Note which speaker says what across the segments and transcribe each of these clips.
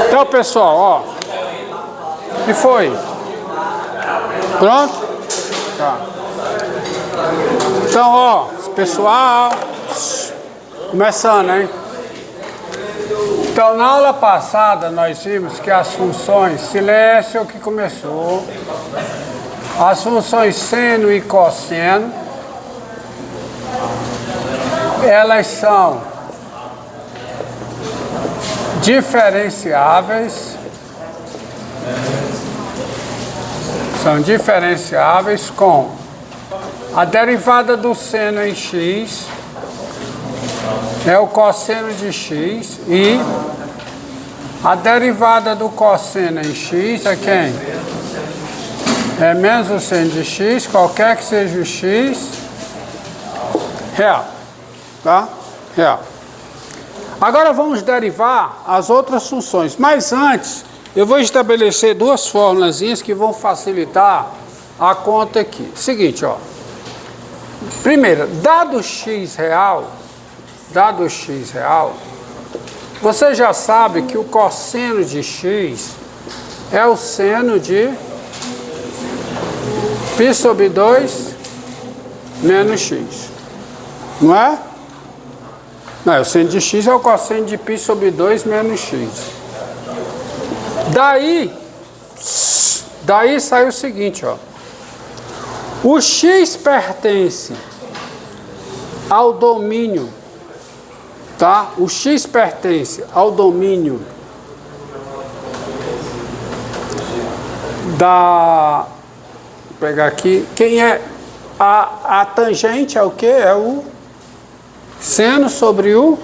Speaker 1: Então, pessoal, ó. O que foi? Pronto? Tá. Então, ó, pessoal, começando, hein? Então, na aula passada, nós vimos que as funções, silêncio que começou, as funções seno e cosseno, elas são diferenciáveis, com a derivada do seno em x é o cosseno de x e a derivada do cosseno em x é quem? É menos o seno de x, qualquer que seja o x, real. Tá? Real. Agora vamos derivar as outras funções, mas antes eu vou estabelecer duas formulazinhas que vão facilitar a conta aqui. Seguinte, ó. Primeiro, dado x real, você já sabe que o cosseno de x é o seno de π sobre 2 menos x. Não é? Não, o seno de x é o cosseno de π sobre 2 menos x. Daí sai o seguinte, ó. O x pertence ao domínio, tá? O x pertence ao domínio da... Vou pegar aqui. Quem é a tangente é o quê? É o seno sobre o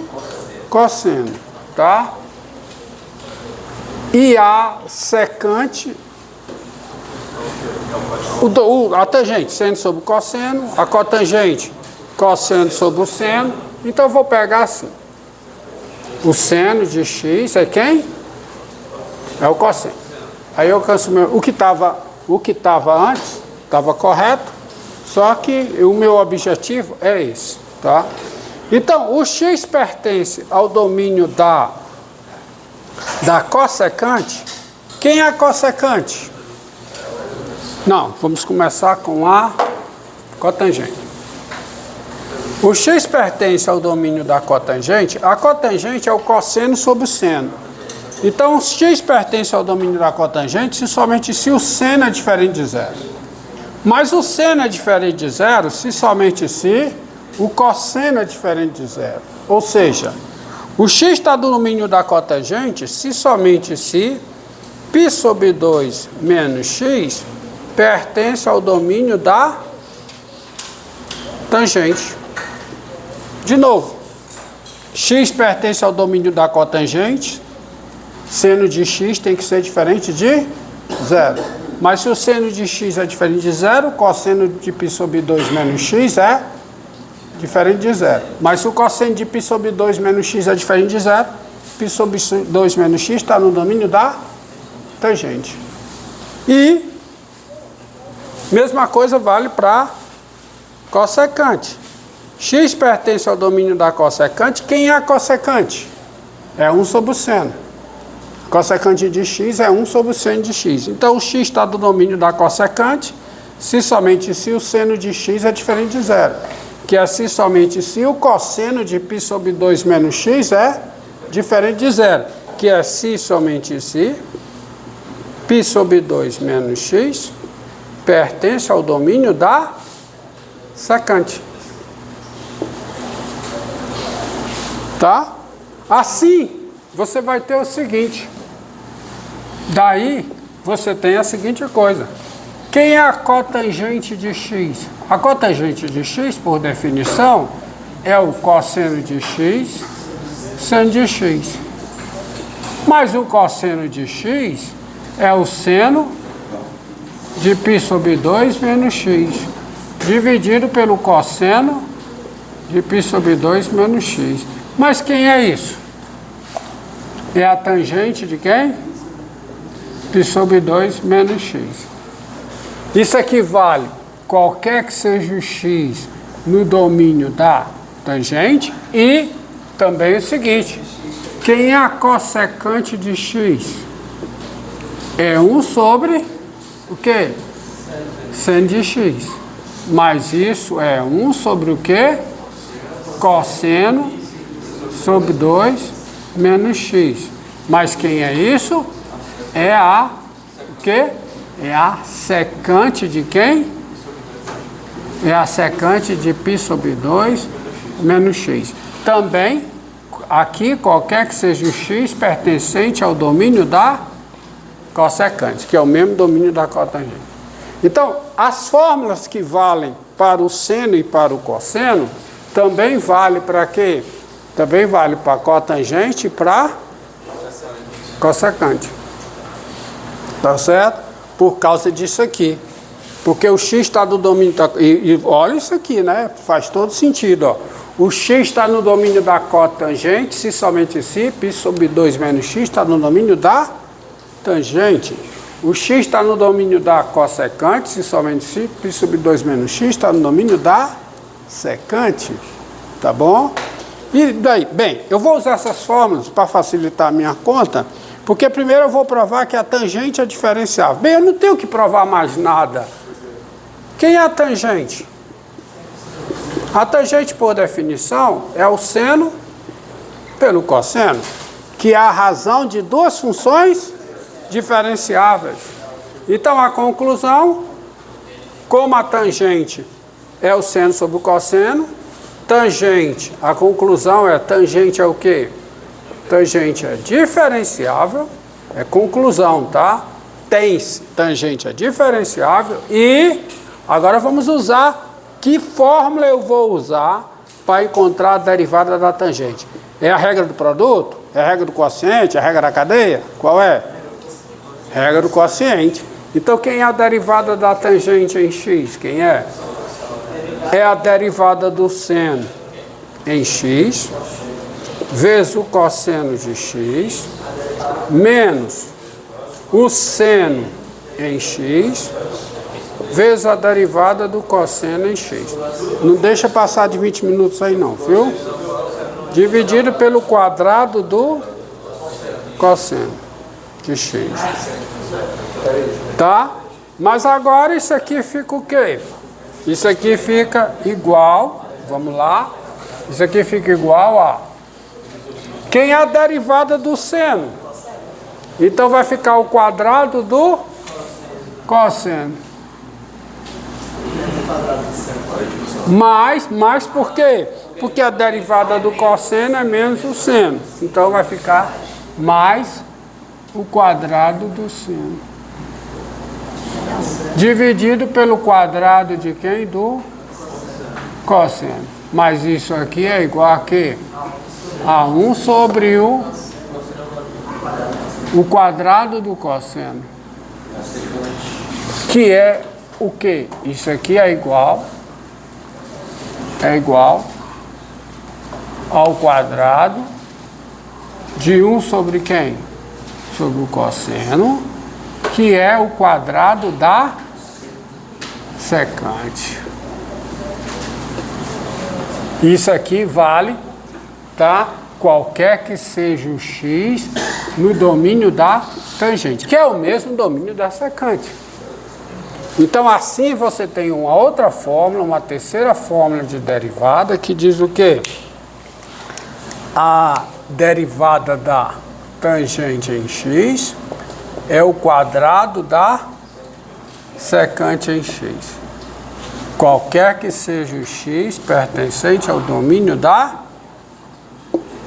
Speaker 1: cosseno, tá? E a secante, a tangente, seno sobre o cosseno, a cotangente, cosseno sobre o seno. Então eu vou pegar assim. O seno de x é quem? É o cosseno. Aí eu alcanço o que estava antes, estava correto, só que o meu objetivo é esse, tá? Então, o x pertence ao domínio da cossecante. Quem é a cossecante? Não, vamos começar com a cotangente. O x pertence ao domínio da cotangente. A cotangente é o cosseno sobre o seno. Então, o x pertence ao domínio da cotangente se somente se o seno é diferente de zero. Mas o seno é diferente de zero se somente se o cosseno é diferente de zero. Ou seja, o x está do domínio da cotangente se somente se π sobre 2 menos x pertence ao domínio da tangente. De novo, x pertence ao domínio da cotangente, seno de x tem que ser diferente de zero. Mas se o seno de x é diferente de zero, o cosseno de π sobre 2 menos x é diferente de zero. Mas se o cosseno de π sobre 2 menos x é diferente de zero, π sobre 2 menos x está no domínio da tangente. E mesma coisa vale para cossecante. X pertence ao domínio da cossecante. Quem é a cossecante? É 1 sobre o seno. Cossecante de x é 1 sobre o seno de x. Então, o x está do domínio da cossecante se somente se o seno de x é diferente de zero. Que é se somente se o cosseno de π sobre 2 menos x é diferente de zero. Que é se somente se π sobre 2 menos x pertence ao domínio da secante. Tá? Assim, você vai ter o seguinte. Daí, você tem a seguinte coisa. Quem é a cotangente de x? A cotangente de x, por definição, é o cosseno de x, seno de x. Mas o cosseno de x é o seno de π sobre 2 menos x, dividido pelo cosseno de π sobre 2 menos x. Mas quem é isso? É a tangente de quem? π sobre 2 menos x. Isso equivale, qualquer que seja o x no domínio da tangente, e também o seguinte, quem é a cossecante de x? É 1 sobre o quê? Seno de x. Mas isso é 1 sobre o quê? Cosseno sobre 2 menos x. Mas quem é isso? É a o quê? É a secante de quem? É a secante de π sobre 2 menos x. Também, aqui, qualquer que seja o x pertencente ao domínio da cossecante, que é o mesmo domínio da cotangente. Então, as fórmulas que valem para o seno e para o cosseno, também vale para quê? Também vale para cotangente e para cossecante. Tá certo? Por causa disso aqui. Porque o x está no domínio da... E olha isso aqui, né? Faz todo sentido, ó. O x está no domínio da cotangente, se somente se, π sobre 2 menos x está no domínio da tangente. O x está no domínio da cossecante, se somente se, π sobre 2 menos x está no domínio da secante. Tá bom? E daí, bem, eu vou usar essas fórmulas para facilitar a minha conta, porque primeiro eu vou provar que a tangente é diferenciável. Bem, eu não tenho que provar mais nada. Quem é a tangente? A tangente, por definição, é o seno pelo cosseno, que é a razão de duas funções diferenciáveis. Então, a conclusão, como a tangente é o seno sobre o cosseno, tangente, a conclusão é, tangente é o quê? Tangente é diferenciável, é conclusão, tá? Tangente é diferenciável e agora vamos usar, que fórmula eu vou usar para encontrar a derivada da tangente? É a regra do produto? É a regra do quociente? É a regra da cadeia? Qual é? Regra do quociente. Então, quem é a derivada da tangente em x? Quem é? É a derivada do seno em x, vezes o cosseno de x, menos o seno em x, vezes a derivada do cosseno em x. Não deixa passar de 20 minutos aí não, viu? Dividido pelo quadrado do cosseno de x. Tá? Mas agora isso aqui fica o quê? Isso aqui fica igual, vamos lá, isso aqui fica igual a... Quem é a derivada do seno? Então vai ficar o quadrado do cosseno. Mais por quê? Porque a derivada do cosseno é menos o seno. Então vai ficar mais o quadrado do seno. Dividido pelo quadrado de quem? Do cosseno. Mas isso aqui é igual a quê? A 1 sobre o quadrado do cosseno. Que é o quê? Isso aqui é igual ao quadrado de 1 sobre quem? Sobre o cosseno, que é o quadrado da secante. Isso aqui vale, tá? Qualquer que seja o x no domínio da tangente, que é o mesmo domínio da secante. Então, assim você tem uma outra fórmula, uma terceira fórmula de derivada, que diz o quê? A derivada da tangente em x é o quadrado da secante em x. Qualquer que seja o x pertencente ao domínio da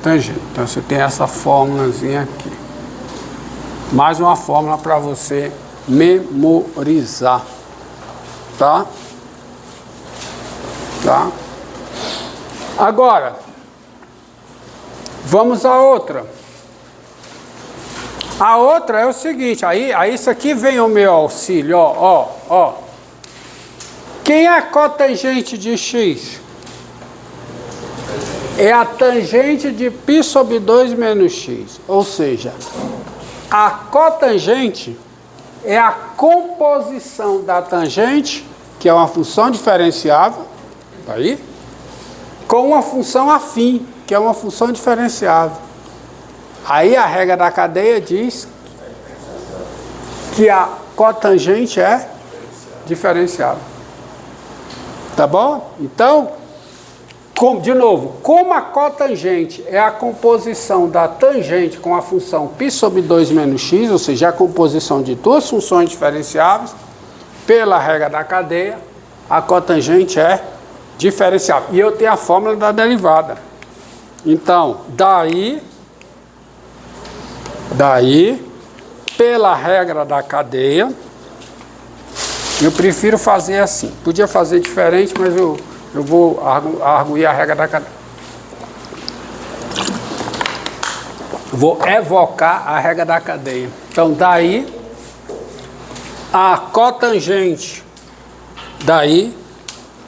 Speaker 1: tangente. Então, você tem essa fórmulazinha aqui. Mais uma fórmula para você memorizar. Tá? Tá? Agora, vamos à outra. A outra é o seguinte, aí isso aqui vem o meu auxílio, ó. Quem é a cotangente de x? É a tangente de π sobre 2 menos x. Ou seja, a cotangente é a composição da tangente, que é uma função diferenciável, tá aí? com uma função afim, que é uma função diferenciável. Aí a regra da cadeia diz que a cotangente é diferenciável. Tá bom? Então, de novo, como a cotangente é a composição da tangente com a função π sobre 2 menos x, ou seja, a composição de duas funções diferenciáveis, pela regra da cadeia, a cotangente é diferenciável. E eu tenho a fórmula da derivada. Então, daí, pela regra da cadeia, eu prefiro fazer assim. Podia fazer diferente, mas eu vou arguir a regra da cadeia. Vou evocar a regra da cadeia. Então, daí, a cotangente,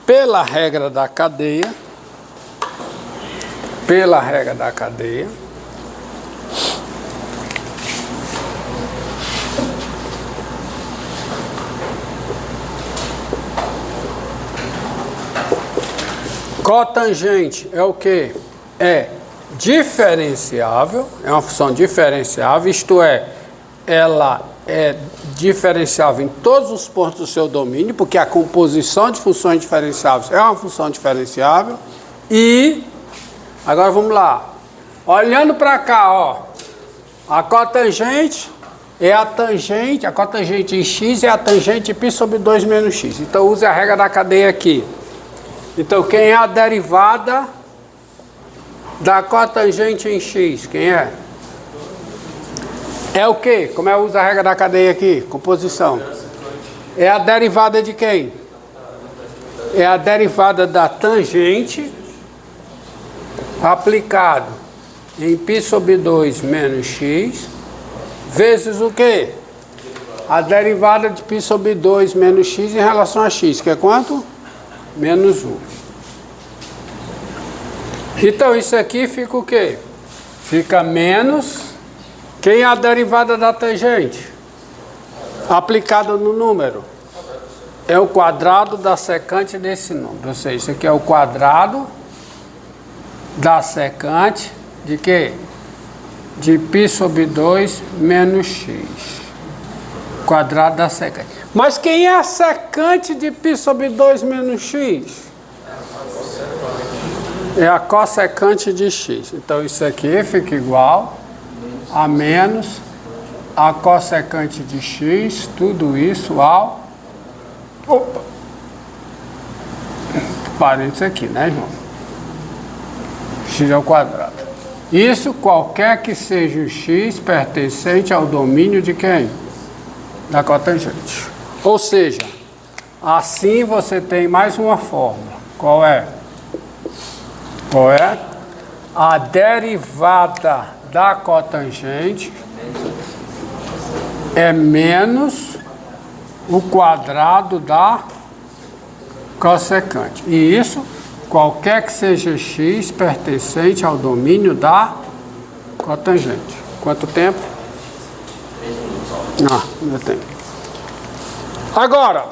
Speaker 1: pela regra da cadeia, cotangente é o quê? É diferenciável, é uma função diferenciável, isto é, ela é diferenciável em todos os pontos do seu domínio, porque a composição de funções diferenciáveis é uma função diferenciável. E, agora vamos lá, olhando para cá, ó, a cotangente é a tangente, a cotangente em x é a tangente de π sobre 2 menos x. Então use a regra da cadeia aqui. Então quem é a derivada da cotangente em x? Quem é? É o quê? Como eu uso a regra da cadeia aqui? Composição. É a derivada de quem? É a derivada da tangente aplicado em π sobre 2 menos x vezes o quê? A derivada de π sobre 2 menos x em relação a x, que é quanto? Menos 1. Então isso aqui fica o quê? Fica menos... Quem é a derivada da tangente? Aplicada no número. É o quadrado da secante desse número. Ou seja, isso aqui é o quadrado da secante de quê? De π sobre 2 menos x. Quadrado da secante. Mas quem é a secante de π sobre 2 menos x? É a cossecante de x. Então isso aqui fica igual a menos a cossecante de x, tudo isso ao... Opa! Parênteses aqui, né, irmão? X ao quadrado. Isso qualquer que seja o x pertencente ao domínio de quem? Da cotangente. Ou seja, assim você tem mais uma fórmula. Qual é? Qual é? A derivada da cotangente é menos o quadrado da cossecante. E isso, qualquer que seja x pertencente ao domínio da cotangente. Quanto tempo? Ainda tem. Agora,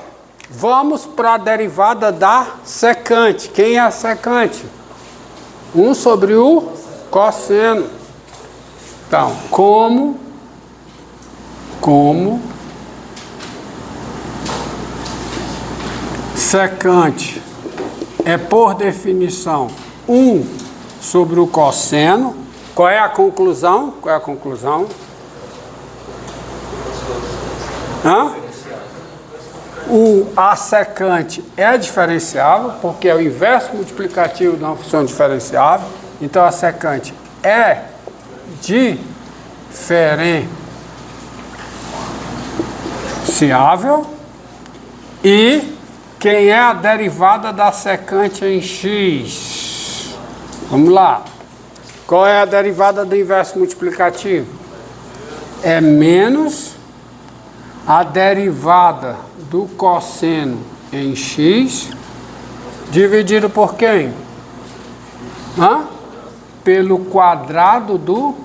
Speaker 1: vamos para a derivada da secante. Quem é a secante? 1 sobre o cosseno. Então, como secante é, por definição, 1 sobre o cosseno, qual é a conclusão? Qual é a conclusão? A secante é diferenciável, porque é o inverso multiplicativo de uma função diferenciável. Então, a secante é diferenciável. E quem é a derivada da secante em x? Vamos lá. Qual é a derivada do inverso multiplicativo? É menos a derivada do cosseno em x dividido por quem? Pelo quadrado do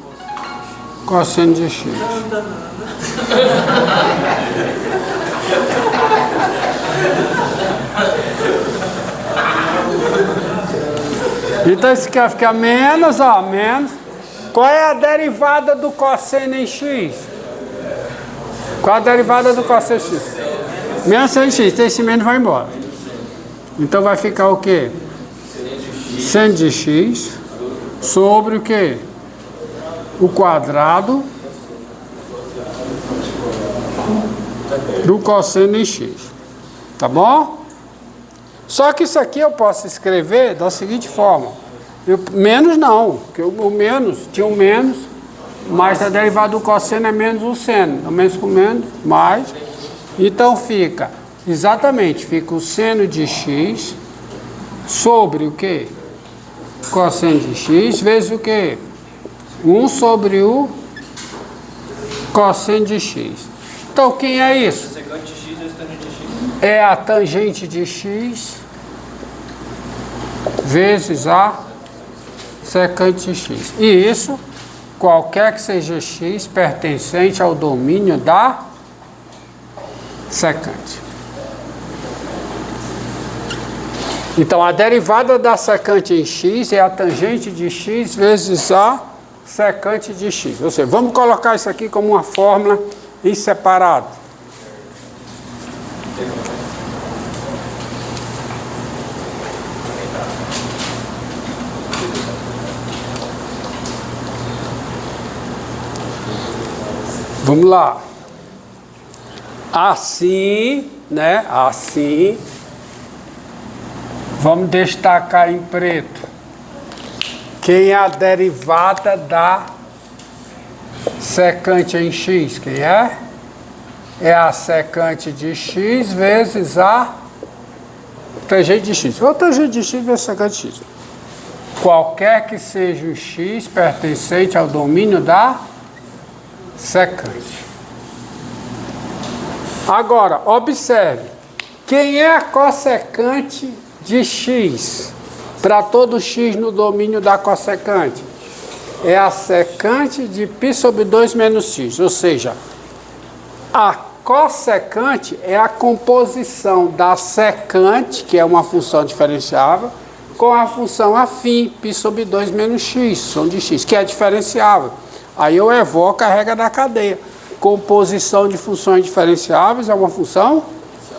Speaker 1: cosseno de x. Então isso aqui vai ficar menos, ó, menos. Qual é a derivada do cosseno em x? Qual a derivada do cosseno em x? Menos seno de x, então esse menos vai embora. Então vai ficar o quê? Seno de x sobre o quê? O quadrado do cosseno em x. Tá bom? Só que isso aqui eu posso escrever da seguinte forma. Menos não, porque o menos, tinha um menos, mas a derivada do cosseno é menos o seno. Então, menos com menos, mais. Então fica, exatamente, fica o seno de x sobre o quê? Cosseno de x vezes o quê? 1 sobre o cosseno de x. Então, quem é isso? É a tangente de x vezes a secante de x. E isso, qualquer que seja x, pertencente ao domínio da secante. Então, a derivada da secante em x é a tangente de x vezes a secante de x. Ou seja, vamos colocar isso aqui como uma fórmula em separado. Vamos lá. Assim, né? Assim. Vamos destacar em preto. Quem é a derivada da secante em x? Quem é? É a secante de x vezes a tangente de x. Ou tangente de x vezes a secante de x. Qualquer que seja o x pertencente ao domínio da secante. Agora, observe. Quem é a cossecante de x? Para todo x no domínio da cossecante. É a secante de π sobre 2 menos x. Ou seja, a cossecante é a composição da secante, que é uma função diferenciável, com a função afim, π sobre 2 menos x, função de x, que é diferenciável. Aí eu evoco a regra da cadeia. Composição de funções diferenciáveis é uma função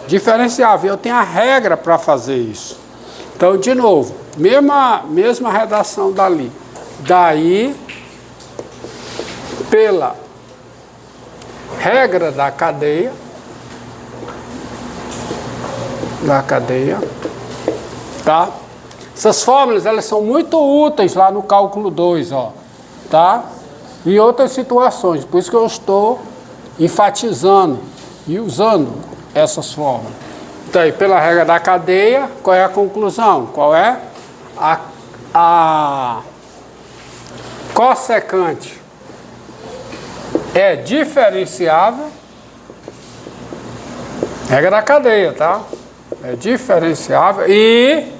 Speaker 1: diferenciável. Eu tenho a regra para fazer isso. Então, de novo, mesma redação dali. Daí, pela regra da cadeia, tá? Essas fórmulas, elas são muito úteis lá no cálculo 2, ó, tá? Em outras situações, por isso que eu estou enfatizando e usando essas fórmulas. Então, aí, pela regra da cadeia, qual é a conclusão? Qual é? A cossecante é diferenciável. Regra da cadeia, tá? É diferenciável. E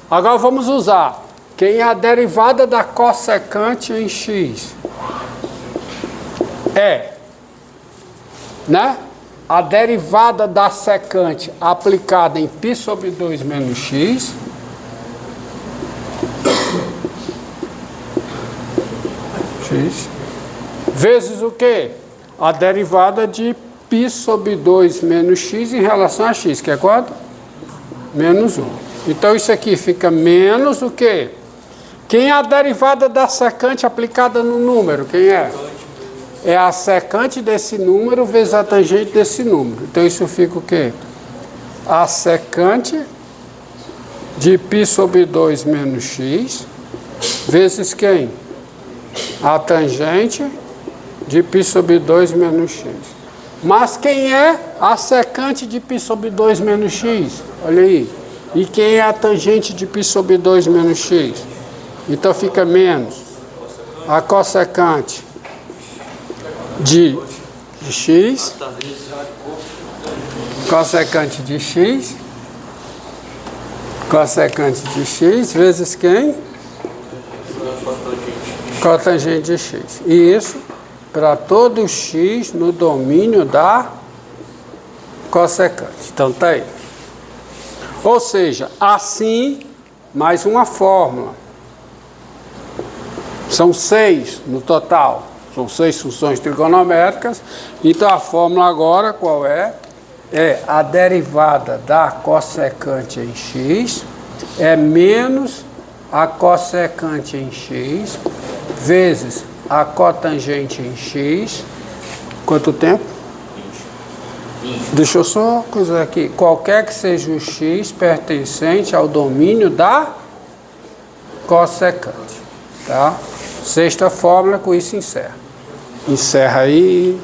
Speaker 1: agora vamos usar. Quem é a derivada da cossecante em x? É, né? A derivada da secante aplicada em π sobre 2 menos x vezes o quê? A derivada de π sobre 2 menos x em relação a x, que é quanto? Menos 1. Então isso aqui fica menos o quê? Quem é a derivada da secante aplicada no número? Quem é? É a secante desse número vezes a tangente desse número. Então isso fica o quê? A secante de π sobre 2 menos x vezes quem? A tangente de π sobre 2 menos x. Mas quem é a secante de π sobre 2 menos x? Olha aí. E quem é a tangente de π sobre 2 menos x? Então fica menos a cossecante de x, cossecante de x vezes quem? Cotangente de x. E isso para todo x no domínio da cossecante. Então tá aí. Ou seja, assim, mais uma fórmula. São 6 no total. São 6 funções trigonométricas. Então a fórmula agora qual é? É a derivada da cossecante em x é menos a cossecante em x vezes a cotangente em x. Quanto tempo?
Speaker 2: 20.
Speaker 1: Deixa eu só coisar aqui. Qualquer que seja o x pertencente ao domínio da cossecante. Tá? Sexta fórmula, com isso encerra. Encerra aí.